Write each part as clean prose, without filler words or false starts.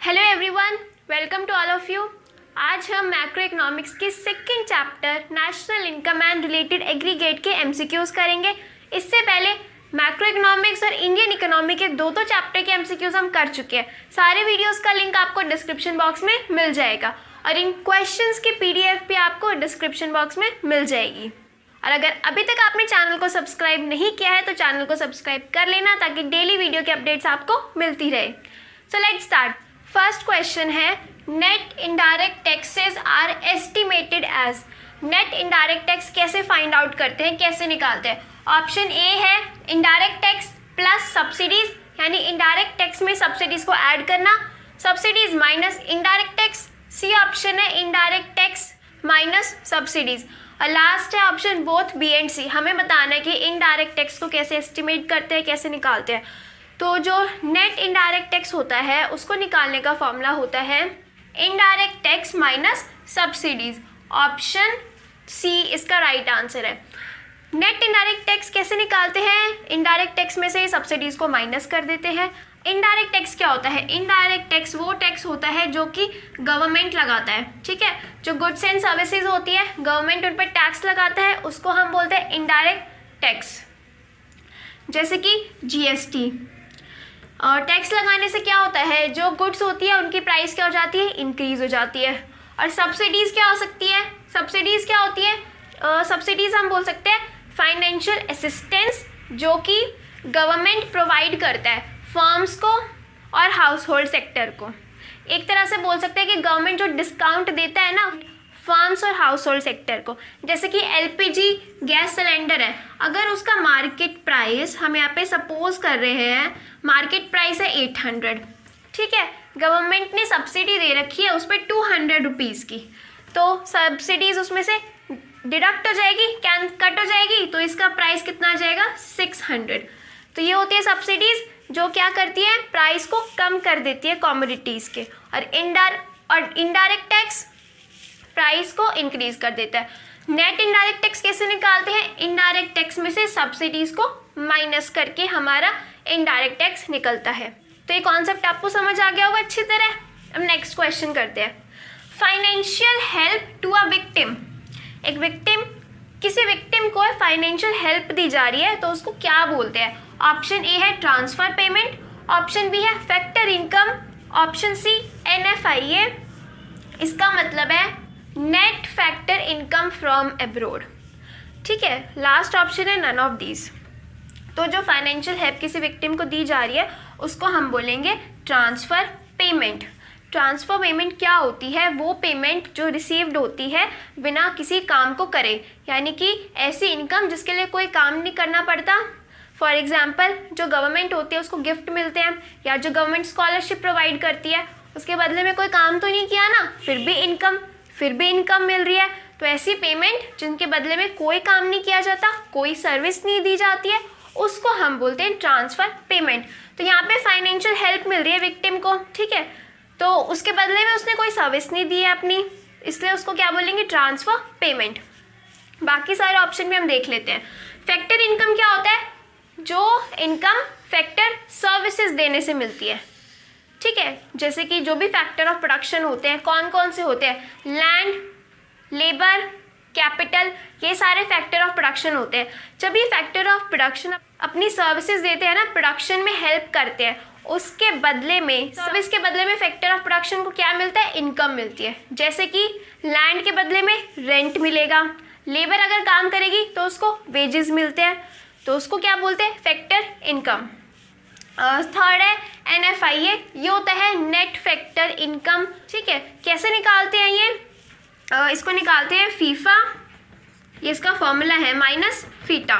Hello everyone, welcome to all of you. आज हम macro economics के second chapter national income and related aggregate के MCQs करेंगे। इससे पहले मैक्रो इकोनॉमिक्स और इंडियन इकोनॉमी के दो चैप्टर के एमसीक्यूज हम कर चुके हैं। सारे वीडियोस का लिंक आपको डिस्क्रिप्शन बॉक्स में मिल जाएगा और इन क्वेश्चंस की पीडीएफ भी आपको डिस्क्रिप्शन बॉक्स में मिल जाएगी। और अगर अभी तक आपने चैनल को सब्सक्राइब नहीं किया है तो चैनल को सब्सक्राइब कर लेना ताकि डेली वीडियो के अपडेट्स आपको मिलती रहे। So let's start. First question है, net indirect taxes are estimated as. Net indirect tax कैसे फाइंड आउट करते हैं, कैसे निकालते हैं? ऑप्शन ए है इनडायरेक्ट टैक्स प्लस सब्सिडीज, यानी इनडायरेक्ट टैक्स में सब्सिडीज को ऐड करना, subsidies minus indirect tax. C option है इनडायरेक्ट टैक्स माइनस सब्सिडीज। और लास्ट है option both B and C. हमें बताना है कि इनडायरेक्ट टैक्स को कैसे एस्टिमेट करते हैं, कैसे निकालते हैं। तो जो नेट इनडायरेक्ट टैक्स होता है उसको निकालने का फॉर्मूला होता है indirect tax minus subsidies. Option C इसका राइट आंसर है। नेट इनडायरेक्ट टैक्स कैसे निकालते हैं? इनडायरेक्ट टैक्स में से सब्सिडीज को माइनस कर देते हैं। इनडायरेक्ट टैक्स क्या होता है? इनडायरेक्ट टैक्स वो टैक्स होता है जो कि गवर्नमेंट लगाता है, ठीक है। जो गुड्स एंड सर्विसेज होती है, गवर्नमेंट उन पर टैक्स लगाता है, उसको हम बोलते हैं इनडायरेक्ट टैक्स। जैसे कि जीएसटी। और टैक्स लगाने से क्या होता है, जो गुड्स होती है उनकी प्राइस क्या हो जाती है, इंक्रीज हो जाती है। और सब्सिडीज़ क्या हो सकती है? सब्सिडीज़ क्या होती है? सब्सिडीज़ हम बोल सकते हैं फाइनेंशियल असिस्टेंस जो कि गवर्नमेंट प्रोवाइड करता है फर्म्स को और हाउस होल्ड सेक्टर को। एक तरह से बोल सकते हैं कि गवर्नमेंट जो डिस्काउंट देता है ना फर्म्स और हाउस होल्ड सेक्टर को। जैसे कि एलपीजी गैस सिलेंडर है, अगर उसका मार्केट प्राइस हम यहाँ पे सपोज कर रहे हैं, मार्केट प्राइस है 800, ठीक है। गवर्नमेंट ने सब्सिडी दे रखी है उस पर 200 रुपीज़ की, तो सब्सिडीज उसमें से डिडक्ट हो जाएगी, कट हो जाएगी, तो इसका प्राइस कितना आ जाएगा, 600। तो ये होती है सब्सिडीज जो क्या करती है, प्राइस को कम कर देती है कमोडिटीज़ के। और इनडायरेक्ट टैक्स प्राइस को इंक्रीज कर देता है। नेट इनडायरेक्ट टैक्स कैसे निकालते हैं? इनडायरेक्ट टैक्स में से सब्सिडीज को माइनस करके हमारा इनडायरेक्ट टैक्स निकलता है। तो ये कॉन्सेप्ट आपको समझ आ गया होगा अच्छी तरह। अब नेक्स्ट क्वेश्चन करते हैं। Financial help to a victim. एक विक्टिम, किसी विक्टिम को फाइनेंशियल हेल्प दी जा रही है तो उसको क्या बोलते हैं? ऑप्शन ए है ट्रांसफर पेमेंट, ऑप्शन बी है factor income, option C NFIA। इसका मतलब है net factor income from abroad, ठीक है। लास्ट ऑप्शन है नन ऑफ दीज। तो जो फाइनेंशियल हेल्प किसी विक्टिम को दी जा रही है उसको हम बोलेंगे ट्रांसफ़र पेमेंट। ट्रांसफ़र पेमेंट क्या होती है? वो पेमेंट जो रिसीव्ड होती है बिना किसी काम को करे, यानी कि ऐसी इनकम जिसके लिए कोई काम नहीं करना पड़ता। फॉर एग्जाम्पल जो गवर्नमेंट होती है उसको गिफ्ट मिलते हैं, या जो गवर्नमेंट स्कॉलरशिप प्रोवाइड करती है उसके बदले में कोई काम तो नहीं किया ना, फिर भी इनकम मिल रही है। तो ऐसी पेमेंट जिनके बदले में कोई काम नहीं किया जाता, कोई सर्विस नहीं दी जाती है, उसको हम बोलते हैं ट्रांसफ़र पेमेंट। तो यहाँ पे फाइनेंशियल हेल्प मिल रही है विक्टिम को, ठीक है, तो उसके बदले में उसने कोई सर्विस नहीं दी है अपनी, इसलिए उसको क्या बोलेंगे, ट्रांसफ़र पेमेंट। बाकी सारे ऑप्शन भी हम देख लेते हैं। फैक्टर इनकम क्या होता है? जो इनकम फैक्टर सर्विसेज देने से मिलती है, ठीक है। जैसे कि जो भी फैक्टर ऑफ प्रोडक्शन होते हैं, कौन कौन से होते हैं? लैंड, लेबर, कैपिटल, ये सारे फैक्टर ऑफ प्रोडक्शन होते हैं। जब ये फैक्टर ऑफ प्रोडक्शन अपनी सर्विसेज देते हैं ना, प्रोडक्शन में हेल्प करते हैं, उसके बदले में, सर्विस के बदले में फैक्टर ऑफ प्रोडक्शन को क्या मिलता है? इनकम मिलती है। जैसे कि लैंड के बदले में रेंट मिलेगा, लेबर अगर काम करेगी तो उसको वेजेस मिलते हैं, तो उसको क्या बोलते हैं? Factor income. थर्ड है NFIA, ये होता है नेट फैक्टर इनकम, ठीक है। कैसे निकालते हैं ये? इसको निकालते हैं फीफा, ये इसका फॉर्मूला है माइनस फीटा,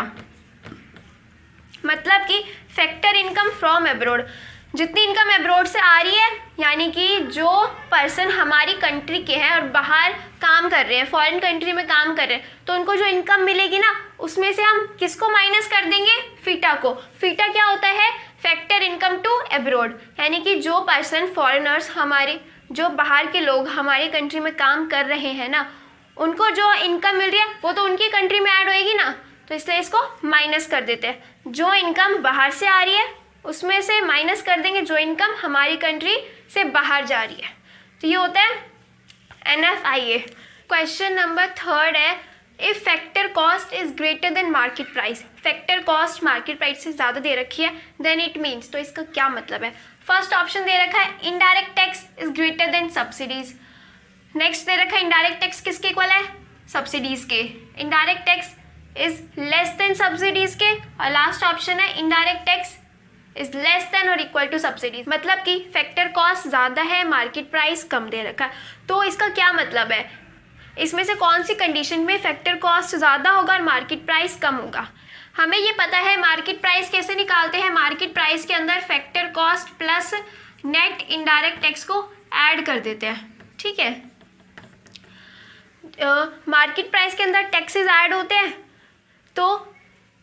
मतलब कि फैक्टर इनकम फ्रॉम एब्रोड। जितनी इनकम एब्रोड से आ रही है, यानी कि जो पर्सन हमारी कंट्री के हैं और बाहर काम कर रहे हैं, फॉरेन कंट्री में काम कर रहे हैं, तो उनको जो इनकम मिलेगी ना उसमें से हम किसको माइनस कर देंगे? फीटा को। फीटा क्या होता है? फैक्टर इनकम टू एब्रोड, यानी कि जो पर्सन फॉरेनर्स, हमारे जो बाहर के लोग हमारी कंट्री में काम कर रहे हैं ना, उनको जो इनकम मिल रही है वो तो उनकी कंट्री में ऐड होएगी ना, तो इसलिए इसको माइनस कर देते हैं। जो इनकम बाहर से आ रही है उसमें से माइनस कर देंगे जो इनकम हमारी कंट्री से बाहर जा रही है। तो ये होता है NFIA। क्वेश्चन नंबर 3 है, if factor cost is greater then market price. Factor cost market price से ज़्यादा दे रखी है, देन इट मीन्स, तो इसका क्या मतलब है। फर्स्ट ऑप्शन दे रखा है indirect tax is greater than subsidies. Next दे रखा है इनडायरेक्ट टैक्स किसके इक्वल है, सब्सिडीज के। Indirect tax is less than subsidies के, और लास्ट ऑप्शन है indirect tax is less than और इक्वल टू सब्सिडीज। मतलब कि फैक्टर कॉस्ट ज़्यादा है, मार्केट प्राइस कम दे रखा है। तो इसका क्या मतलब है, इसमें से कौन सी कंडीशन में फैक्टर कॉस्ट ज़्यादा होगा और मार्केट प्राइस कम होगा। हमें ये पता है मार्केट प्राइस कैसे निकालते हैं। मार्केट प्राइस के अंदर factor cost plus net indirect tax को ऐड कर देते हैं, ठीक है। मार्केट प्राइस के अंदर टैक्सेस ऐड होते हैं, तो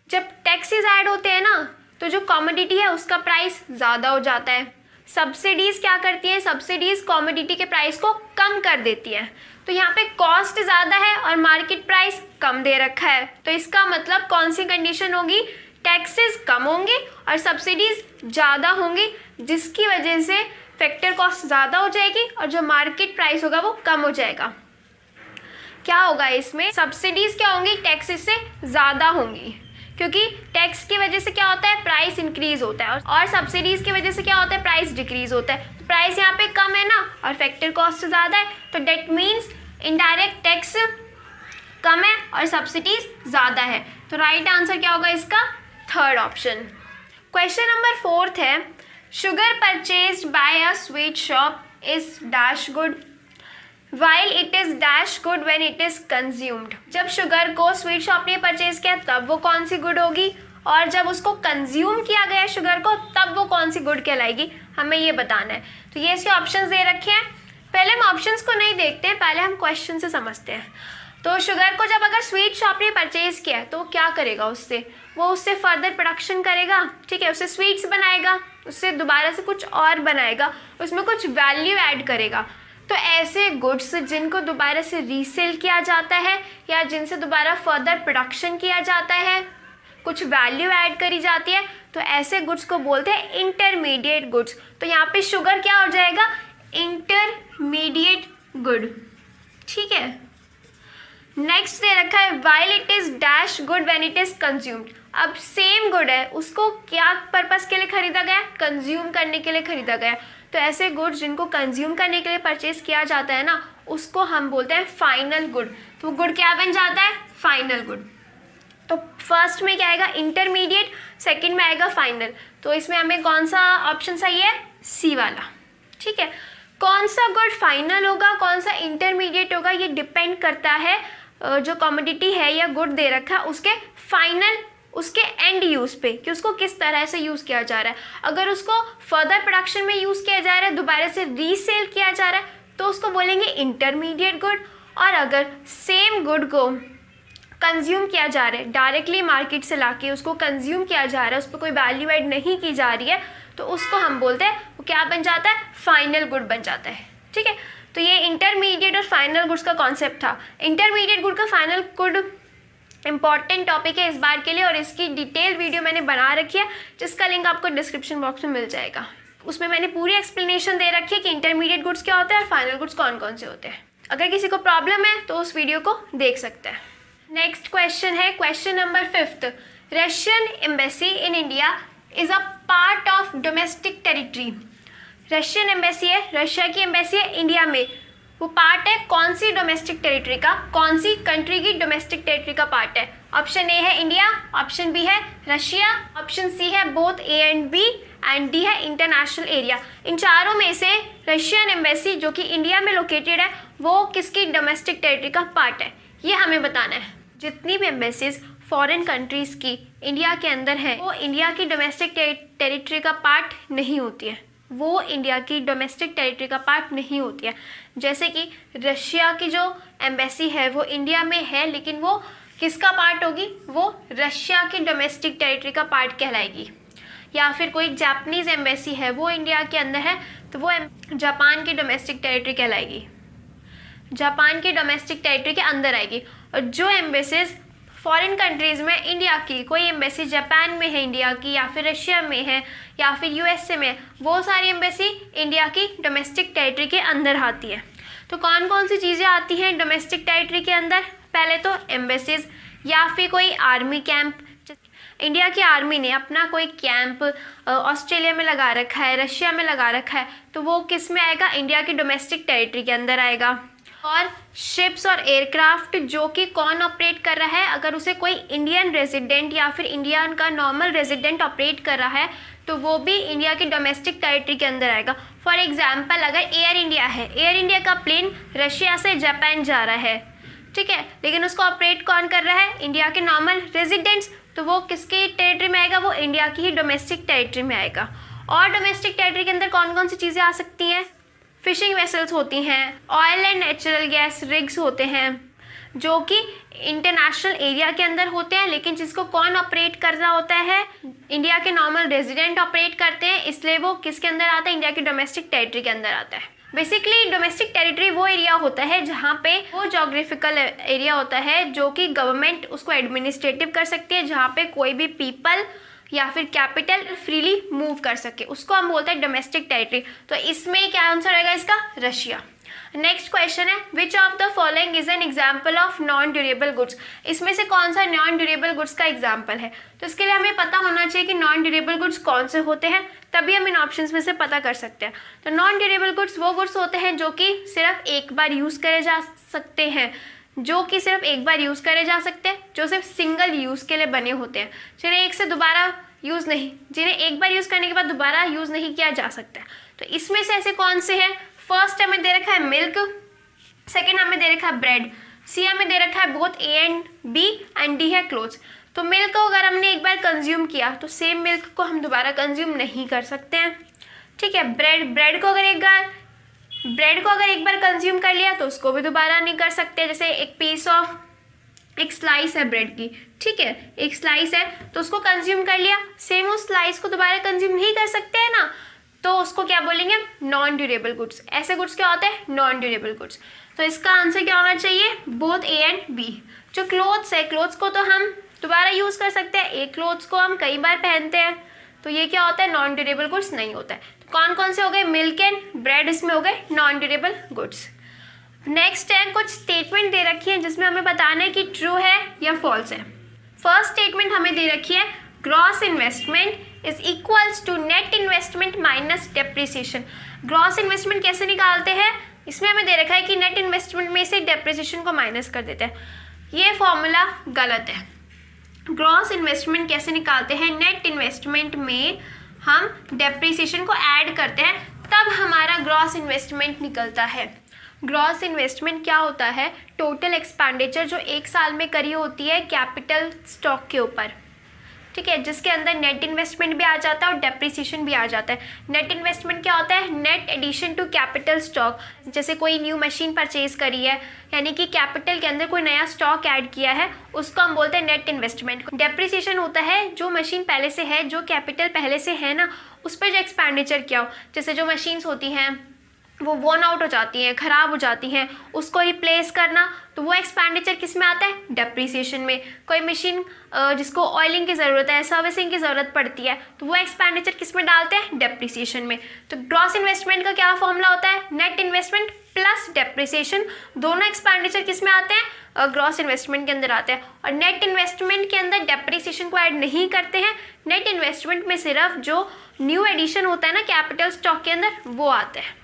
जब टैक्सेस ऐड होते हैं ना, तो जो कमोडिटी है उसका प्राइस ज़्यादा हो जाता है। सब्सिडीज़ क्या करती हैं, सब्सिडीज़ कमोडिटी के प्राइस को कम कर देती है। तो यहाँ पे कॉस्ट ज़्यादा है और मार्केट प्राइस कम दे रखा है, तो इसका मतलब कौन सी कंडीशन होगी, टैक्सेस कम होंगे और सब्सिडीज़ ज़्यादा होंगी, जिसकी वजह से फैक्टर कॉस्ट ज़्यादा हो जाएगी और जो मार्केट प्राइस होगा वो कम हो जाएगा। क्या होगा इसमें, सब्सिडीज़ क्या होंगी, टैक्सेस से ज़्यादा होंगी, क्योंकि टैक्स की वजह से क्या होता है, प्राइस इंक्रीज होता है, और सब्सिडीज़ की वजह से क्या होता है, प्राइस डिक्रीज होता है। तो प्राइस यहाँ पे कम है ना और फैक्टर कॉस्ट ज़्यादा है, तो डेट मीन्स इनडायरेक्ट टैक्स कम है और सब्सिडीज़ ज़्यादा है। तो राइट आंसर क्या होगा इसका, थर्ड ऑप्शन। क्वेश्चन नंबर 4 है, sugar purchased bye a sweet shop is dash good while it is dash good when it is consumed। जब शुगर को स्वीट शॉप ने परचेज किया तब वो कौन सी गुड होगी, और जब उसको कंज्यूम किया गया शुगर को तब वो कौन सी गुड कहलाएगी, हमें ये बताना है। तो ये इसके ऑप्शंस दे रखे हैं। पहले हम ऑप्शंस को नहीं देखते हैं, पहले हम क्वेश्चन से समझते हैं। तो शुगर को जब अगर स्वीट शॉप ने परचेज किया तो वो क्या करेगा, वो उससे फर्दर प्रोडक्शन करेगा, ठीक है, उससे स्वीट्स बनाएगा, उससे दोबारा से कुछ और बनाएगा, उसमें कुछ वैल्यू ऐड करेगा। तो ऐसे गुड्स जिनको दोबारा से रीसेल किया जाता है या जिनसे दोबारा फर्दर प्रोडक्शन किया जाता है, कुछ वैल्यू ऐड करी जाती है, तो ऐसे गुड्स को बोलते हैं इंटरमीडिएट गुड्स। तो यहाँ पे शुगर क्या हो जाएगा, इंटरमीडिएट गुड, ठीक है। नेक्स्ट दे रखा है while it is dash good when it is consumed. अब सेम गुड है, उसको क्या पर्पस के लिए खरीदा गया, कंज्यूम करने के लिए खरीदा गया। तो ऐसे गुड्स जिनको कंज्यूम करने के लिए परचेज किया जाता है ना, उसको हम बोलते हैं फाइनल गुड। तो गुड क्या बन जाता है, फाइनल गुड। तो फर्स्ट में क्या आएगा, इंटरमीडिएट, सेकंड में आएगा फाइनल। तो इसमें हमें कौन सा ऑप्शन सही है, सी वाला, ठीक है। कौन सा गुड फाइनल होगा, कौन सा इंटरमीडिएट होगा, ये डिपेंड करता है जो कमोडिटी है या गुड दे रखा है उसके फाइनल, उसके एंड यूज़ पे, कि उसको किस तरह से यूज़ किया जा रहा है। अगर उसको फर्दर प्रोडक्शन में यूज़ किया जा रहा है, दोबारा से रीसेल किया जा रहा है, तो उसको बोलेंगे इंटरमीडिएट गुड। और अगर सेम गुड को कंज्यूम किया जा रहा है, डायरेक्टली मार्केट से लाके उसको कंज्यूम किया जा रहा है, उस पर कोई वैल्यू ऐड नहीं की जा रही है, तो उसको हम बोलते हैं, वो क्या बन जाता है, फाइनल गुड बन जाता है, ठीक है। तो ये इंटरमीडिएट और फाइनल गुड्स का कॉन्सेप्ट था। इंटरमीडिएट गुड का फाइनल गुड इंपॉर्टेंट टॉपिक है इस बार के लिए, और इसकी डिटेल वीडियो मैंने बना रखी है, जिसका लिंक आपको डिस्क्रिप्शन बॉक्स में मिल जाएगा। उसमें मैंने पूरी एक्सप्लेनेशन दे रखी है कि इंटरमीडिएट गुड्स क्या होते हैं और फाइनल गुड्स कौन कौन से होते हैं। अगर किसी को प्रॉब्लम है तो उस वीडियो को देख सकते हैं। नेक्स्ट क्वेश्चन है question number 5। Russian embassy in India is a part of domestic territory. Russian embassy है, रशिया की एम्बेसी है इंडिया में, वो पार्ट है कौन सी डोमेस्टिक टेरिटरी का, कौन सी कंट्री की डोमेस्टिक टेरिटरी का पार्ट है। ऑप्शन ए है इंडिया, ऑप्शन बी है रशिया, ऑप्शन सी है both A and B, and D है इंटरनेशनल एरिया। इन चारों में से रशियन एम्बेसी जो कि इंडिया में लोकेटेड है वो किसकी डोमेस्टिक टेरिटरी का पार्ट है, ये हमें बताना है। जितनी भी एम्बेसीज फॉरेन कंट्रीज़ की इंडिया के अंदर है वो इंडिया की डोमेस्टिक टेरिटरी का पार्ट नहीं होती है, वो इंडिया की डोमेस्टिक टेरिटरी का पार्ट नहीं होती है। जैसे कि रशिया की जो एम्बेसी है वो इंडिया में है, लेकिन वो किसका पार्ट होगी, वो रशिया की डोमेस्टिक टेरिटरी का पार्ट कहलाएगी। या फिर कोई जापानीज़ एम्बेसी है वो इंडिया के अंदर है, तो वो जापान की डोमेस्टिक टेरिटरी कहलाएगी, जापान की डोमेस्टिक टेरिटरी के अंदर आएगी। और जो एम्बेसीज फॉरेन कंट्रीज़ में इंडिया की कोई एम्बेसी जापान में है इंडिया की, या फिर रशिया में है, या फिर यूएसए में, वो सारी एम्बेसी इंडिया की डोमेस्टिक टेरिटरी के अंदर आती है। तो कौन कौन सी चीज़ें आती हैं डोमेस्टिक टेरिटरी के अंदर? पहले तो एम्बेसीज या फिर कोई आर्मी कैंप। इंडिया की आर्मी ने अपना कोई कैंप ऑस्ट्रेलिया में लगा रखा है, रशिया में लगा रखा है, तो वो किस में आएगा? इंडिया की डोमेस्टिक टेरिटरी के अंदर आएगा। और शिप्स और एयरक्राफ्ट जो कि कौन ऑपरेट कर रहा है, अगर उसे कोई इंडियन रेजिडेंट या फिर इंडियन का नॉर्मल रेजिडेंट ऑपरेट कर रहा है तो वो भी इंडिया की डोमेस्टिक टेरिटरी के अंदर आएगा। फॉर एग्जाम्पल, अगर एयर इंडिया है, एयर इंडिया का प्लेन रशिया से जापान जा रहा है, ठीक है, लेकिन उसको ऑपरेट कौन कर रहा है? इंडिया के नॉर्मल रेजिडेंट्स, तो वो किसकी टेरिटरी में आएगा? वो इंडिया की ही डोमेस्टिक टेरिटरी में आएगा। और डोमेस्टिक टेरिटरी के अंदर कौन कौन सी चीज़ें आ सकती हैं? फिशिंग वेसल्स होती हैं, oil and natural gas rigs होते हैं जो कि इंटरनेशनल एरिया के अंदर होते हैं, लेकिन जिसको कौन ऑपरेट कर रहा होता है? इंडिया के नॉर्मल रेजिडेंट ऑपरेट करते हैं, इसलिए वो किसके अंदर आता है? इंडिया की डोमेस्टिक टेरिटरी के अंदर आता है। बेसिकली डोमेस्टिक टेरिटरी वो एरिया होता है जहाँ पे वो जोग्राफिकल एरिया होता है जो कि गवर्नमेंट उसको एडमिनिस्ट्रेटिव कर सकती है, जहाँ पे कोई भी पीपल या फिर कैपिटल फ्रीली मूव कर सके, उसको हम बोलते हैं डोमेस्टिक टेरिटरी। तो इसमें क्या आंसर आएगा इसका? रशिया। नेक्स्ट क्वेश्चन है, which of the following is an example of non durable goods? इसमें से कौन सा नॉन ड्यूरेबल गुड्स का एग्जाम्पल है? तो इसके लिए हमें पता होना चाहिए कि नॉन ड्यूरेबल गुड्स कौन से होते हैं, तभी हम इन ऑप्शंस में से पता कर सकते हैं। तो नॉन ड्यूरेबल गुड्स वो गुड्स होते हैं जो कि सिर्फ एक बार यूज़ करे जा सकते हैं, जो कि सिर्फ एक बार यूज़ करे जा सकते हैं, जो सिर्फ सिंगल यूज़ के लिए बने होते हैं, जिन्हें एक से दोबारा यूज़ नहीं, जिन्हें एक बार यूज़ करने के बाद दोबारा यूज़ नहीं किया जा सकता है। तो इसमें से ऐसे कौन से हैं? फर्स्ट हमें दे रखा है मिल्क, सेकेंड हमें दे रखा है ब्रेड, सी हमें दे रखा है both A and B, and D है क्लोथ्स। तो मिल्क को अगर हमने एक बार कंज्यूम किया तो सेम मिल्क को हम दोबारा कंज्यूम नहीं कर सकते हैं, ठीक है। ब्रेड को अगर एक बार कंज्यूम कर लिया तो उसको भी दोबारा नहीं कर सकते। जैसे एक स्लाइस है ब्रेड की, ठीक है, एक स्लाइस है तो उसको कंज्यूम कर लिया, सेम उस स्लाइस को दोबारा कंज्यूम नहीं कर सकते हैं ना, तो उसको क्या बोलेंगे? Non durable goods. ऐसे गुड्स क्या होते हैं? Non durable goods. तो इसका आंसर क्या होना चाहिए? Both A and B. जो क्लोथ्स है, क्लोथ्स को तो हम दोबारा यूज़ कर सकते हैं, एक क्लोथ्स को हम कई बार पहनते हैं, तो ये क्या होता है? नॉन ड्यूरेबल गुड्स नहीं होता है। तो कौन कौन से हो गए? मिल्क एंड ब्रेड इसमें हो गए नॉन ड्यूरेबल गुड्स। नेक्स्ट है, कुछ स्टेटमेंट दे रखी है जिसमें हमें बताना है कि ट्रू है या फॉल्स है। फर्स्ट स्टेटमेंट हमें दे रखी है, gross investment is equals to net investment minus depreciation. Gross investment कैसे निकालते हैं? इसमें हमें दे रखा है कि नेट इन्वेस्टमेंट में से डेप्रिसिएशन को माइनस कर देते हैं। ये फॉर्मूला गलत है। ग्रॉस इन्वेस्टमेंट कैसे निकालते हैं? नेट इन्वेस्टमेंट में हम डेप्रिसिएशन को ऐड करते हैं, तब हमारा ग्रॉस इन्वेस्टमेंट निकलता है। ग्रॉस इन्वेस्टमेंट क्या होता है? टोटल एक्सपेंडिचर जो एक साल में करी होती है कैपिटल स्टॉक के ऊपर, ठीक है, जिसके अंदर नेट इन्वेस्टमेंट भी आ जाता है और डेप्रिसिएशन भी आ जाता है। नेट इन्वेस्टमेंट क्या होता है? Net addition to capital stock. जैसे कोई न्यू मशीन परचेज करी है, यानी कि कैपिटल के अंदर कोई नया स्टॉक ऐड किया है, उसको हम बोलते हैं नेट इन्वेस्टमेंट। डेप्रिसिएशन होता है जो मशीन पहले से है, जो कैपिटल पहले से है ना, उस पर जो एक्सपेंडिचर किया हो। जैसे जो मशीन्स होती हैं वो वॉर्न आउट हो जाती हैं, ख़राब हो जाती हैं, उसको रिप्लेस करना, तो वो एक्सपेंडिचर किस में आता है? डेप्रिसिएशन में। कोई मशीन जिसको ऑयलिंग की ज़रूरत है, सर्विसिंग की ज़रूरत पड़ती है, तो वो एक्सपेंडिचर किस में डालते हैं? डेप्रिसिएशन में। तो ग्रॉस इन्वेस्टमेंट का क्या फॉर्मूला होता है? Net investment plus depreciation. दोनों एक्सपेंडिचर किस में आते हैं? ग्रॉस इन्वेस्टमेंट के अंदर आते हैं। और नेट इन्वेस्टमेंट के अंदर डेप्रिसिएशन को ऐड नहीं करते हैं। नेट इन्वेस्टमेंट में सिर्फ जो न्यू एडिशन होता है ना कैपिटल स्टॉक के अंदर, वो आता है,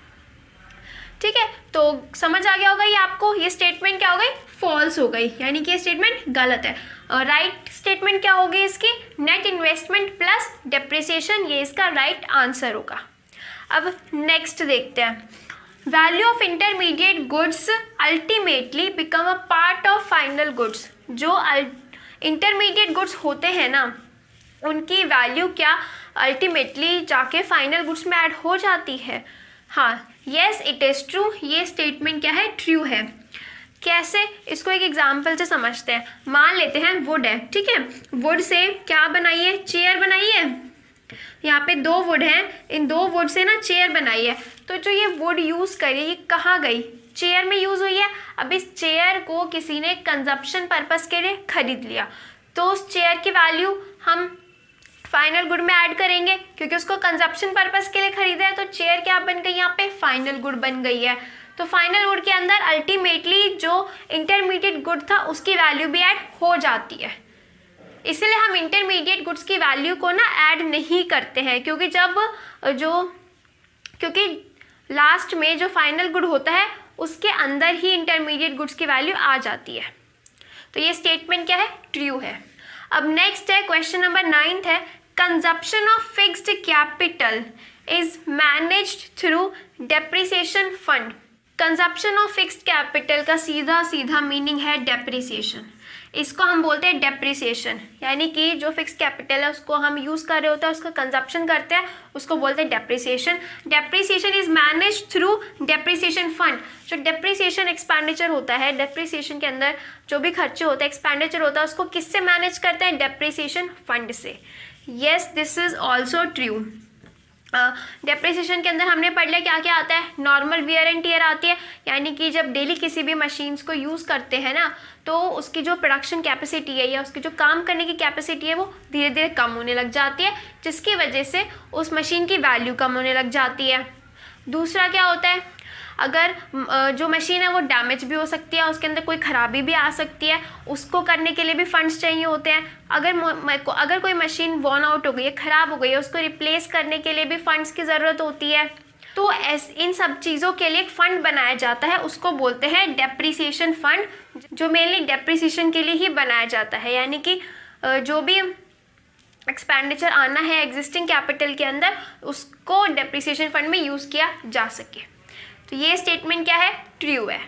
ठीक है। तो समझ आ गया होगा ये आपको। ये स्टेटमेंट क्या हो गई? फॉल्स हो गई, यानी कि ये स्टेटमेंट गलत है। राइट स्टेटमेंट क्या होगी इसकी? नेट इन्वेस्टमेंट प्लस डेप्रिसिएशन, ये इसका राइट आंसर होगा। अब नेक्स्ट देखते हैं, value of intermediate goods ultimately become a part of final goods. जो इंटरमीडिएट गुड्स होते हैं ना, उनकी वैल्यू क्या अल्टीमेटली जाके फाइनल गुड्स में ऐड हो जाती है। हाँ, येस इट इज़ ट्रू। ये स्टेटमेंट क्या है? ट्रू है। कैसे? इसको एक एग्जाम्पल से समझते हैं। मान लेते हैं वुड है, ठीक है, वुड से क्या बनाई है? चेयर बनाई है, यहाँ पे 2 वुड हैं, इन 2 वुड से ना चेयर बनाई है। तो जो ये वुड यूज़ करी ये कहाँ गई, चेयर में यूज़ हुई है। अब इस चेयर को किसी ने कंजप्शन पर्पस के लिए खरीद लिया, तो उस चेयर की वैल्यू हम फाइनल गुड में ऐड करेंगे, क्योंकि उसको कंजप्शन पर्पस के लिए खरीदा है। तो चेयर क्या बन गई, यहाँ पे फाइनल गुड बन गई है। तो फाइनल गुड के अंदर अल्टीमेटली जो इंटरमीडिएट गुड था उसकी वैल्यू भी ऐड हो जाती है। इसलिए हम इंटरमीडिएट गुड्स की वैल्यू को ना ऐड नहीं करते हैं, क्योंकि लास्ट में जो फाइनल गुड होता है उसके अंदर ही इंटरमीडिएट गुड्स की वैल्यू आ जाती है। तो ये स्टेटमेंट क्या है, ट्रू है। अब नेक्स्ट है क्वेश्चन नंबर 9 है, consumption of fixed capital is managed through depreciation fund. Consumption of fixed capital का सीधा मीनिंग है डेप्रिसिएशन। इसको हम बोलते हैं डेप्रिसिएशन, यानी कि जो फिक्स्ड कैपिटल है उसको हम यूज़ कर रहे होते हैं, उसका कंजप्शन करते हैं, उसको बोलते हैं depreciation. Depreciation is managed through depreciation fund. जो डेप्रिसिएशन एक्सपेंडिचर होता है, डेप्रिसिएशन के अंदर जो भी खर्चे होते हैं, एक्सपेंडिचर होता है, उसको किससे मैनेज करते हैं, डेप्रिसिएशन फंड से। Yes, this is also true. Depreciation के अंदर हमने पढ़ लिया क्या क्या आता है, नॉर्मल वियर एंड टियर आती है, यानी कि जब डेली किसी भी मशीन्स को यूज़ करते हैं ना, तो उसकी जो प्रोडक्शन कैपेसिटी है या उसकी जो काम करने की कैपेसिटी है वो धीरे धीरे कम होने लग जाती है, जिसकी वजह से उस मशीन की वैल्यू कम होने लग जाती है। दूसरा क्या होता है, अगर जो मशीन है वो डैमेज भी हो सकती है, उसके अंदर कोई ख़राबी भी आ सकती है, उसको करने के लिए भी फंड्स चाहिए होते हैं। अगर कोई मशीन वॉर्न आउट हो गई है, ख़राब हो गई है, उसको रिप्लेस करने के लिए भी फंड्स की ज़रूरत होती है। तो इन सब चीज़ों के लिए एक फ़ंड बनाया जाता है, उसको बोलते हैं डेप्रिसिएशन फ़ंड, जो मेनली डेप्रिसिएशन के लिए ही बनाया जाता है। यानी कि जो भी एक्सपेंडिचर आना है एग्जिस्टिंग कैपिटल के अंदर, उसको डेप्रिसिएशन फंड में यूज़ किया जा सके। तो ये स्टेटमेंट क्या है, ट्रू है।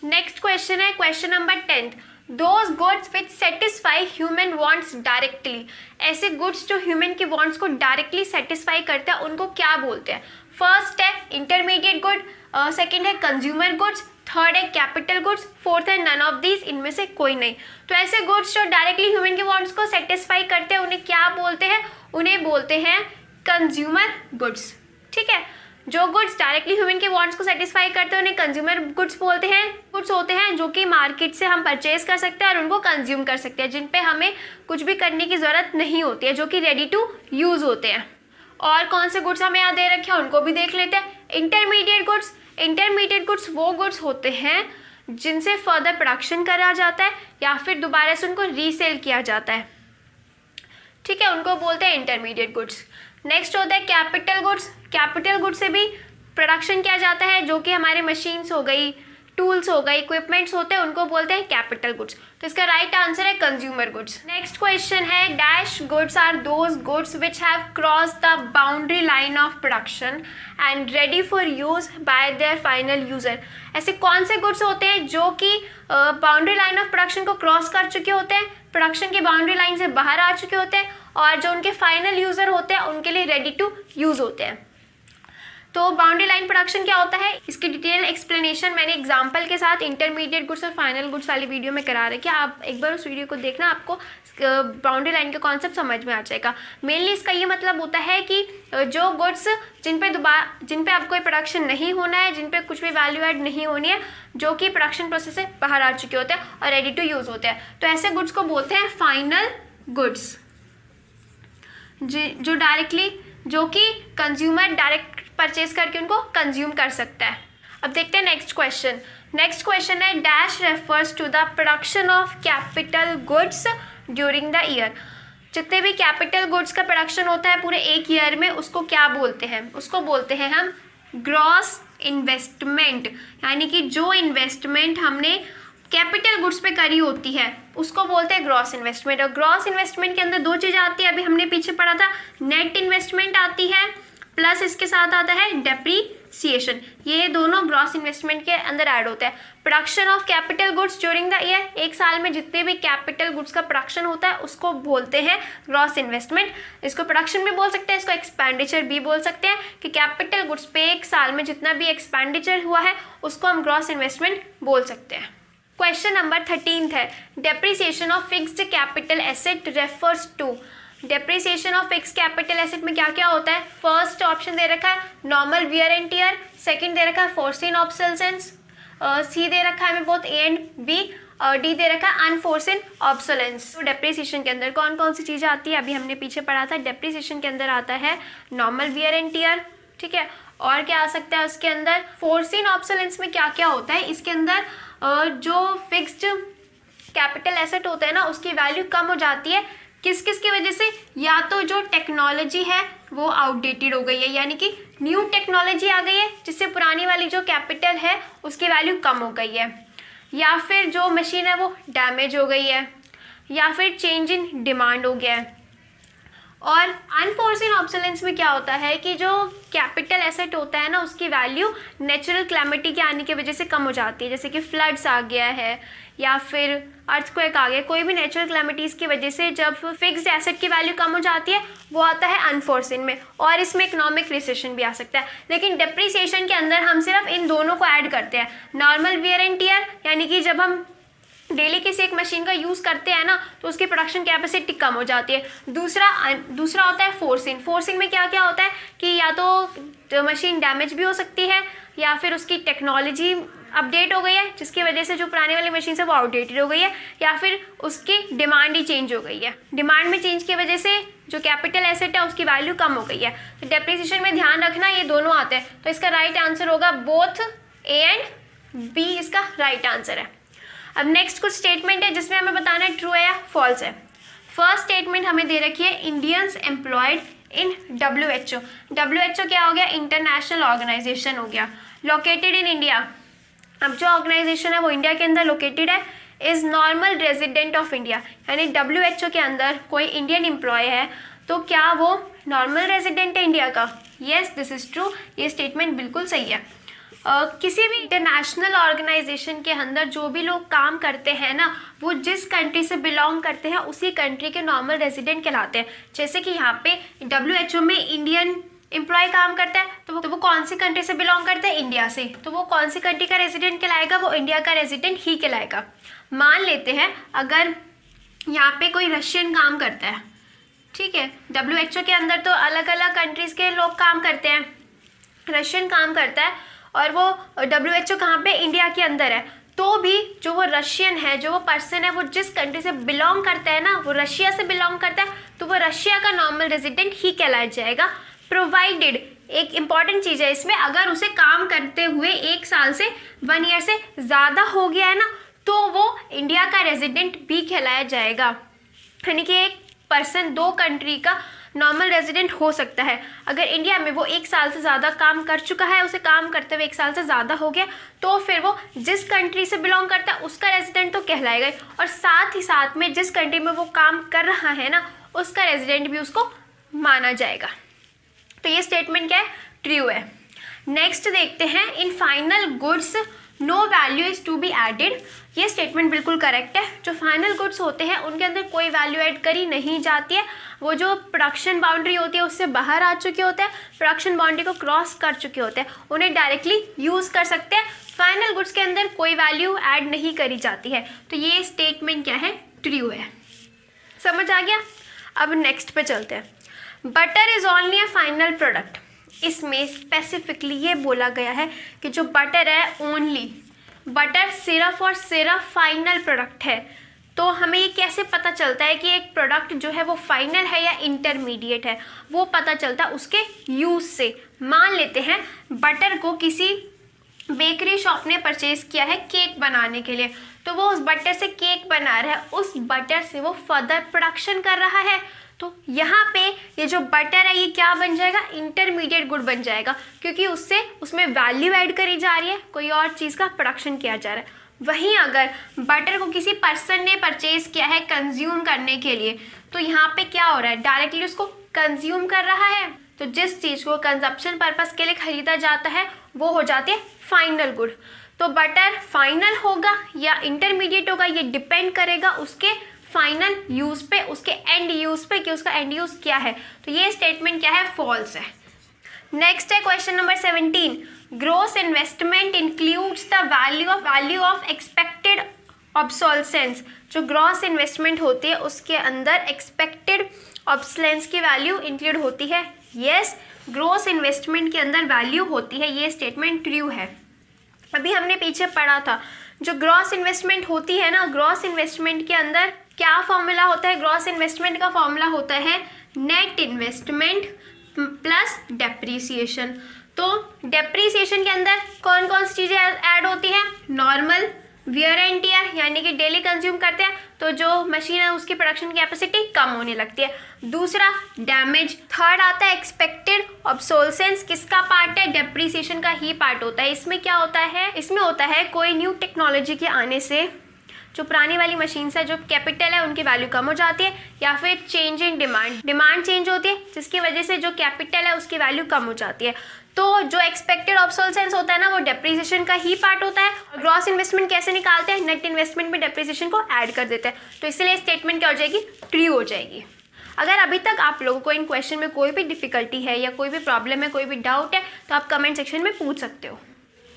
नेक्स्ट क्वेश्चन है question number 10, those goods which satisfy human wants directly. ऐसे गुड्स जो ह्यूमन के वांट्स को डायरेक्टली सेटिस्फाई करते हैं उनको क्या बोलते हैं। फर्स्ट है इंटरमीडिएट गुड, सेकंड है कंज्यूमर गुड्स, थर्ड है कैपिटल गुड्स, फोर्थ है नन ऑफ दीज, इनमें से कोई नहीं। तो ऐसे गुड्स जो डायरेक्टली ह्यूमन के वांट्स को सेटिस्फाई करते हैं उन्हें क्या बोलते हैं, उन्हें बोलते हैं कंज्यूमर गुड्स। ठीक है, जो गुड्स डायरेक्टली ह्यूमन के वांट्स को सेटिस्फाई करते हैं उन्हें कंज्यूमर गुड्स बोलते हैं। गुड्स होते हैं जो कि मार्केट से हम परचेज कर सकते हैं और उनको कंज्यूम कर सकते हैं, जिन पे हमें कुछ भी करने की ज़रूरत नहीं होती है, जो कि रेडी टू यूज़ होते हैं। और कौन से गुड्स हमें यहाँ दे रखे हैं उनको भी देख लेते हैं। इंटरमीडिएट गुड्स, इंटरमीडिएट गुड्स वो गुड्स होते हैं जिनसे फर्दर प्रोडक्शन करा जाता है या फिर दोबारा से उनको रीसेल किया जाता है। ठीक है, उनको बोलते हैं इंटरमीडिएट गुड्स। नेक्स्ट होता है कैपिटल गुड्स। कैपिटल गुड्स से भी प्रोडक्शन किया जाता है, जो कि हमारे मशीन्स हो गई, टूल्स हो गई, इक्विपमेंट्स होते हैं, उनको बोलते हैं कैपिटल गुड्स। तो इसका राइट आंसर है कंज्यूमर गुड्स। नेक्स्ट क्वेश्चन है dash goods are those goods which have cross the boundary line of production and ready for use by their final user. ऐसे कौन से गुड्स होते हैं जो कि बाउंड्री लाइन ऑफ प्रोडक्शन को क्रॉस कर चुके होते हैं, प्रोडक्शन की बाउंड्री लाइन से बाहर आ चुके होते हैं, और जो उनके फाइनल यूज़र होते हैं उनके लिए रेडी टू यूज़ होते हैं। तो बाउंड्री लाइन प्रोडक्शन क्या होता है, इसकी डिटेल एक्सप्लेनेशन मैंने एग्जांपल के साथ इंटरमीडिएट गुड्स और फाइनल गुड्स वाली वीडियो में करा रखी है। आप एक बार उस वीडियो को देखना, आपको बाउंड्री लाइन का कॉन्सेप्ट समझ में आ जाएगा। मेनली इसका ये मतलब होता है कि जो गुड्स जिन पे अब कोई प्रोडक्शन नहीं होना है, जिन पे कुछ भी वैल्यू ऐड नहीं होनी है, जो कि प्रोडक्शन प्रोसेस से बाहर आ चुके होते हैं और रेडी टू यूज़ होते हैं, तो ऐसे गुड्स को बोलते हैं फाइनल गुड्स। जो डायरेक्टली, जो कि कंज्यूमर डायरेक्ट परचेज करके उनको कंज्यूम कर सकता है। अब देखते हैं नेक्स्ट क्वेश्चन। नेक्स्ट क्वेश्चन है dash refers to the production of capital goods during the year. जितने भी कैपिटल गुड्स का प्रोडक्शन होता है पूरे एक ईयर में, उसको क्या बोलते हैं, उसको बोलते हैं हम ग्रॉस इन्वेस्टमेंट। यानी कि जो इन्वेस्टमेंट हमने कैपिटल गुड्स पे करी होती है उसको बोलते हैं ग्रॉस इन्वेस्टमेंट। और ग्रॉस इन्वेस्टमेंट के अंदर दो चीज़ आती है, अभी हमने पीछे पढ़ा था, नेट इन्वेस्टमेंट आती है प्लस इसके साथ आता है डेप्रीसिएशन। ये दोनों ग्रॉस इन्वेस्टमेंट के अंदर ऐड होता है। Production of capital goods during the year, एक साल में जितने भी कैपिटल गुड्स का प्रोडक्शन होता है उसको बोलते हैं ग्रॉस इन्वेस्टमेंट। इसको प्रोडक्शन भी बोल सकते हैं, इसको एक्सपेंडिचर भी बोल सकते हैं कि कैपिटल गुड्स पे एक साल में जितना भी एक्सपेंडिचर हुआ है उसको हम ग्रॉस इन्वेस्टमेंट बोल सकते हैं। क्वेश्चन नंबर 13 है depreciation of fixed capital asset refers to. Depreciation of fix capital asset में क्या क्या होता है? फर्स्ट ऑप्शन दे रखा है normal wear and tear, second दे रखा है फोर्सिन ऑब्सोलेसेंस, सी दे रखा है हमें both A and B, D दे रखा है अनफोर्सिन ऑब्सोलेंस। तो डेप्रिसिएशन के अंदर कौन कौन सी चीज़ें आती है? अभी हमने पीछे पढ़ा था। डेप्रिसिएशन के अंदर आता है नॉर्मल वियर एंड टियर, ठीक है, और क्या आ सकता है उसके अंदर? फोर्सिन ऑब्सोलेंस में क्या क्या होता है? इसके अंदर जो फिक्स्ड कैपिटल एसेट होता है ना, उसकी वैल्यू कम हो जाती है। किस किस की वजह से? या तो जो टेक्नोलॉजी है वो आउटडेटेड हो गई है, यानी कि न्यू टेक्नोलॉजी आ गई है जिससे पुरानी वाली जो कैपिटल है उसकी वैल्यू कम हो गई है, या फिर जो मशीन है वो डैमेज हो गई है, या फिर चेंज इन डिमांड हो गया है। और अनफोर्सिन ऑब्सोलेंस में क्या होता है कि जो कैपिटल एसेट होता है ना, उसकी वैल्यू नेचुरल क्लैमिटी के आने की वजह से कम हो जाती है, जैसे कि फ्लड्स आ गया है या फिर अर्थक्वेक आ गया, कोई भी नेचुरल क्लैमिटीज़ की वजह से जब फिक्स्ड एसेट की वैल्यू कम हो जाती है वो आता है अनफोर्सिन में, और इसमें इकोनॉमिक रिसेशन भी आ सकता है। लेकिन डेप्रिसिएशन के अंदर हम सिर्फ इन दोनों को ऐड करते हैं, नॉर्मल वियर एंड टियर, यानी कि जब हम डेली किसी एक मशीन का यूज़ करते हैं ना तो उसकी प्रोडक्शन कैपेसिटी कम हो जाती है। दूसरा होता है फोर्सिन। फोर्सिन में क्या क्या होता है कि या तो मशीन डैमेज भी हो सकती है, या फिर उसकी टेक्नोलॉजी अपडेट हो गई है जिसकी वजह से जो पुरानी वाली मशीन है वो आउटडेटेड हो गई है, या फिर उसकी डिमांड ही चेंज हो गई है। डिमांड में चेंज की वजह से जो कैपिटल एसेट है उसकी वैल्यू कम हो गई है। तो डेप्रिसिएशन में ध्यान रखना ये दोनों आते हैं, तो इसका राइट आंसर होगा बोथ ए एंड बी, इसका राइट आंसर है। अब नेक्स्ट कुछ स्टेटमेंट है जिसमें हमें बताना है ट्रू है या फॉल्स है। फर्स्ट स्टेटमेंट हमें दे रखी है Indians employed in WHO। WHO क्या हो गया? इंटरनेशनल ऑर्गेनाइजेशन हो गया, लोकेटेड इन इंडिया। अब जो ऑर्गेनाइजेशन है वो इंडिया के अंदर लोकेटेड है, is normal resident of India, यानी WHO के अंदर कोई इंडियन एम्प्लॉय है तो क्या वो नॉर्मल रेजिडेंट है इंडिया का? येस, दिस इज़ ट्रू, ये स्टेटमेंट बिल्कुल सही है। किसी भी इंटरनेशनल ऑर्गेनाइजेशन के अंदर जो भी लोग काम करते हैं ना, वो जिस कंट्री से बिलोंग करते हैं उसी कंट्री के नॉर्मल रेजिडेंट कहलाते हैं। जैसे कि यहाँ पे WHO में इंडियन एम्प्लॉय काम करता है तो वो कौन सी कंट्री से बिलोंग करता है? इंडिया से। तो वो कौन सी कंट्री का रेजिडेंट कहलाएगा? वो इंडिया का रेजिडेंट ही कहलाएगा। मान लेते हैं अगर यहाँ पे कोई रशियन काम करता है, ठीक है, WHO के अंदर तो अलग अलग कंट्रीज़ के लोग काम करते हैं, रशियन काम करता है और वो WHO कहाँ पे? इंडिया के अंदर है, तो भी जो वो रशियन है, जो वो पर्सन है, वो जिस कंट्री से बिलोंग करता है ना, वो रशिया से बिलोंग करता है, तो वो रशिया का नॉर्मल रेजिडेंट ही कहलाया जाएगा, प्रोवाइडेड, एक इंपॉर्टेंट चीज़ है इसमें, अगर उसे काम करते हुए 1 साल से 1 ईयर से ज़्यादा हो गया है ना, तो वो इंडिया का रेजिडेंट भी कहलाया जाएगा। यानी कि एक पर्सन 2 कंट्री का नॉर्मल रेजिडेंट हो सकता है। अगर इंडिया में वो 1 साल से ज़्यादा काम कर चुका है, उसे काम करते हुए 1 साल से ज़्यादा हो गया, तो फिर वो जिस कंट्री से बिलोंग करता है उसका रेजिडेंट तो कहलाएगा, और साथ ही साथ में जिस कंट्री में वो काम कर रहा है ना, उसका रेजिडेंट भी उसको माना जाएगा। तो ये स्टेटमेंट क्या है? ट्रू है। नेक्स्ट देखते हैं, in final goods no value is to be added. ये स्टेटमेंट बिल्कुल करेक्ट है। जो फाइनल गुड्स होते हैं उनके अंदर कोई वैल्यू ऐड करी नहीं जाती है, वो जो प्रोडक्शन बाउंड्री होती है उससे बाहर आ चुके होते हैं, प्रोडक्शन बाउंड्री को क्रॉस कर चुके होते हैं, उन्हें डायरेक्टली यूज़ कर सकते हैं। फाइनल गुड्स के अंदर कोई वैल्यू ऐड नहीं करी जाती है, तो ये स्टेटमेंट क्या है? ट्रू है। समझ आ गया? अब नेक्स्ट पे चलते हैं। Butter is only a final product. इसमें स्पेसिफिकली ये बोला गया है कि जो बटर है, ओनली बटर सिर्फ और सिर्फ फाइनल प्रोडक्ट है। तो हमें ये कैसे पता चलता है कि एक प्रोडक्ट जो है वो फाइनल है या इंटरमीडिएट है? वो पता चलता है उसके यूज़ से। मान लेते हैं बटर को किसी बेकरी शॉप ने परचेज़ किया है केक बनाने के लिए, तो वो उस बटर से केक बना रहा है, उस बटर से वो फर्दर प्रोडक्शन कर रहा है। तो यहाँ पे ये जो बटर है ये क्या बन जाएगा? इंटरमीडिएट गुड बन जाएगा, क्योंकि उसमें वैल्यू ऐड करी जा रही है, कोई और चीज़ का प्रोडक्शन किया जा रहा है। वहीं अगर बटर को किसी पर्सन ने परचेज किया है कंज्यूम करने के लिए, तो यहाँ पे क्या हो रहा है? डायरेक्टली उसको कंज्यूम कर रहा है। तो जिस चीज़ को कंजप्शन पर्पस के लिए खरीदा जाता है वो हो जाती है फाइनल गुड। तो बटर फाइनल होगा या इंटरमीडिएट होगा, ये डिपेंड करेगा उसके फाइनल यूज़ पे, उसके एंड यूज़ पे, कि उसका एंड यूज़ क्या है। तो ये स्टेटमेंट क्या है? फॉल्स है। नेक्स्ट है question number 17। Gross investment includes the value of expected obsolescence. जो ग्रॉस इन्वेस्टमेंट होती है उसके अंदर एक्सपेक्टेड ऑब्सोलेंस की वैल्यू इंक्लूड होती है? यस। ग्रॉस इन्वेस्टमेंट के अंदर वैल्यू होती है, ये स्टेटमेंट ट्रू है। अभी हमने पीछे पढ़ा था जो ग्रॉस इन्वेस्टमेंट होती है ना, ग्रॉस इन्वेस्टमेंट के अंदर क्या फॉर्मूला होता है? ग्रॉस इन्वेस्टमेंट का फॉर्मूला होता है नेट इन्वेस्टमेंट प्लस डेप्रीसिएशन। तो डेप्रीसिएशन के अंदर कौन कौन सी चीज़ें ऐड होती हैं? नॉर्मल, वियर एंड टियर, यानी कि डेली कंज्यूम करते हैं तो जो मशीन है उसकी प्रोडक्शन कैपेसिटी कम होने लगती है। दूसरा डैमेज। थर्ड आता है एक्सपेक्टेड ऑब्सोलेसेंस, किसका पार्ट है? डेप्रीसिएशन का ही पार्ट होता है। इसमें क्या होता है? इसमें होता है कोई न्यू टेक्नोलॉजी के आने से जो पुरानी वाली मशीन है, जो कैपिटल है उनकी वैल्यू कम हो जाती है, या फिर चेंज इन डिमांड चेंज होती है जिसकी वजह से जो कैपिटल है उसकी वैल्यू कम हो जाती है। तो जो एक्सपेक्टेड ऑब्सोलेसेंस होता है ना, वो डेप्रीसिएशन का ही पार्ट होता है। और ग्रॉस इन्वेस्टमेंट कैसे निकालते हैं? नेट इन्वेस्टमेंट में डेप्रीसिएशन को ऐड कर देते हैं। तो इसलिए स्टेटमेंट क्या हो जाएगी? ट्रू हो जाएगी। अगर अभी तक आप लोगों को इन क्वेश्चन में कोई भी डिफिकल्टी है या कोई भी प्रॉब्लम है, कोई भी डाउट है, तो आप कमेंट सेक्शन में पूछ सकते हो।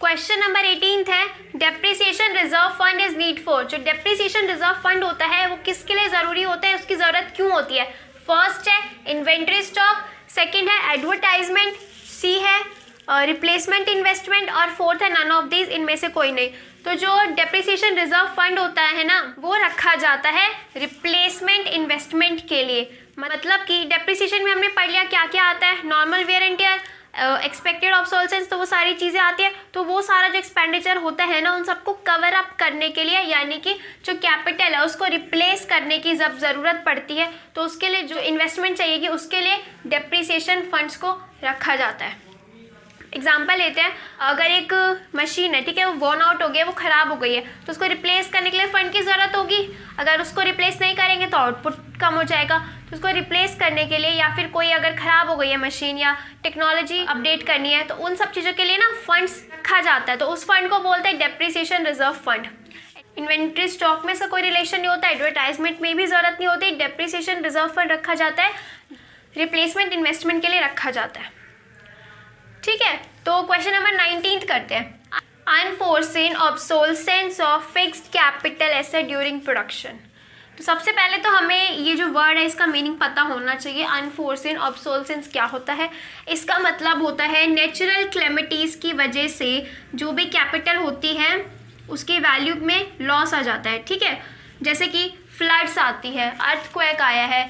क्वेश्चन नंबर 18 है depreciation reserve fund is need for. जो डेप्रीसिएशन रिजर्व फंड होता है वो किसके लिए ज़रूरी होता है, उसकी ज़रूरत क्यों होती है? फर्स्ट है इन्वेंट्री स्टॉक, सेकंड है एडवर्टाइजमेंट, सी है रिप्लेसमेंट इन्वेस्टमेंट, और फोर्थ है नन ऑफ दीज, इनमें से कोई नहीं। तो जो डेप्रीसिएशन रिजर्व फंड होता है ना, वो रखा जाता है रिप्लेसमेंट इन्वेस्टमेंट के लिए। मतलब कि डेप्रीसिएशन में हमने पढ़ लिया क्या क्या आता है, normal wear and tear, expected obsolescence, तो वो सारी चीज़ें आती है। तो वो सारा जो एक्सपेंडिचर होता है ना, उन सबको कवर अप करने के लिए, यानी कि जो कैपिटल है उसको रिप्लेस करने की जब ज़रूरत पड़ती है तो उसके लिए जो इन्वेस्टमेंट चाहिएगी उसके लिए डेप्रीसिएशन फंड्स को रखा जाता है। एग्जाम्पल लेते हैं, अगर एक मशीन है, ठीक है, वो वॉर्न आउट हो गई है, वो ख़राब हो गई है, तो उसको रिप्लेस करने के लिए फ़ंड की ज़रूरत होगी। अगर उसको रिप्लेस नहीं करेंगे तो आउटपुट कम हो जाएगा। तो उसको रिप्लेस करने के लिए, या फिर कोई अगर ख़राब हो गई है मशीन या टेक्नोलॉजी अपडेट करनी है, तो उन सब चीज़ों के लिए ना फंड्स रखा जाता है। तो उस फंड को बोलते हैं depreciation reserve fund. Inventory stock में से कोई रिलेशन नहीं होता, एडवर्टाइजमेंट में भी ज़रूरत नहीं होती, डेप्रीसिएशन रिजर्व फंड रखा जाता है, रिप्लेसमेंट इन्वेस्टमेंट के लिए रखा जाता है। ठीक है, तो क्वेश्चन नंबर 19 करते हैं। Unforeseen obsolescence of fixed capital asset during production. तो सबसे पहले तो हमें ये जो वर्ड है इसका मीनिंग पता होना चाहिए। अनफोर्सिन ऑब्सोलेसेंस क्या होता है? इसका मतलब होता है नेचुरल क्लेमिटीज़ की वजह से जो भी कैपिटल होती है उसकी वैल्यू में लॉस आ जाता है। ठीक है, जैसे कि फ्लड्स आती है, अर्थक्वेक आया है,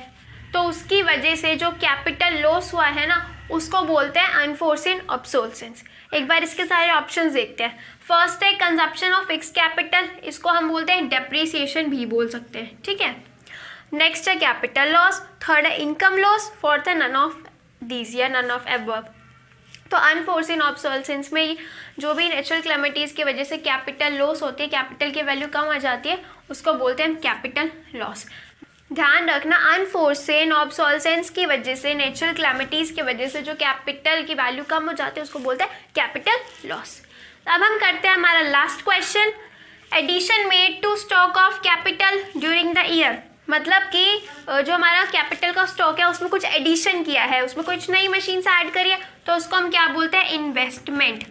तो उसकी वजह से जो कैपिटल लॉस हुआ है ना, उसको बोलते हैं अनफोर्सिन ऑब्सोलेसेंस। एक बार इसके सारे ऑप्शंस देखते हैं। फर्स्ट है कंजप्शन ऑफ फिक्स्ड कैपिटल, इसको हम बोलते हैं डेप्रीसिएशन भी बोल सकते हैं। ठीक है, नेक्स्ट है कैपिटल लॉस, थर्ड है इनकम लॉस, फोर्थ है नन ऑफ दीज या नन ऑफ अबव। तो अनफोर्सिन ऑब्सोलेसेंस में जो भी नेचुरल क्लेमिटीज़ की वजह से कैपिटल लॉस होती है, कैपिटल की वैल्यू कम आ जाती है, उसको बोलते हैं कैपिटल लॉस। ध्यान रखना, अनफोर्सिन ऑब्सोलेसेंस की वजह से, नेचुरल क्लैमिटीज़ की वजह से जो कैपिटल की वैल्यू कम हो जाती है उसको बोलते हैं कैपिटल लॉस। अब हम करते हैं हमारा last question, addition made to stock of capital during the year. मतलब कि जो हमारा कैपिटल का स्टॉक है उसमें कुछ एडिशन किया है, उसमें कुछ नई मशीन से ऐड करी है, तो उसको हम क्या बोलते हैं? इन्वेस्टमेंट।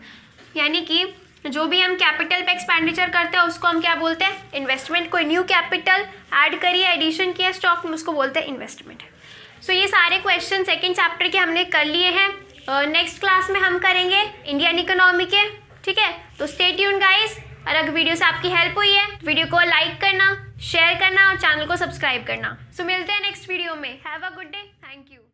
यानी कि जो भी हम कैपिटल पे एक्सपेंडिचर करते हैं उसको हम क्या बोलते हैं? इन्वेस्टमेंट। कोई न्यू कैपिटल ऐड करी है, एडिशन किया स्टॉक में, उसको बोलते हैं इन्वेस्टमेंट। सो ये सारे क्वेश्चन सेकंड चैप्टर के हमने कर लिए हैं। नेक्स्ट क्लास में हम करेंगे इंडियन इकोनॉमी के। ठीक है, तो स्टे ट्यून्ड गाइस। और अगर वीडियो से आपकी हेल्प हुई है तो वीडियो को लाइक करना, शेयर करना और चैनल को सब्सक्राइब करना। सो मिलते हैं नेक्स्ट वीडियो में। Have a good day, thank you.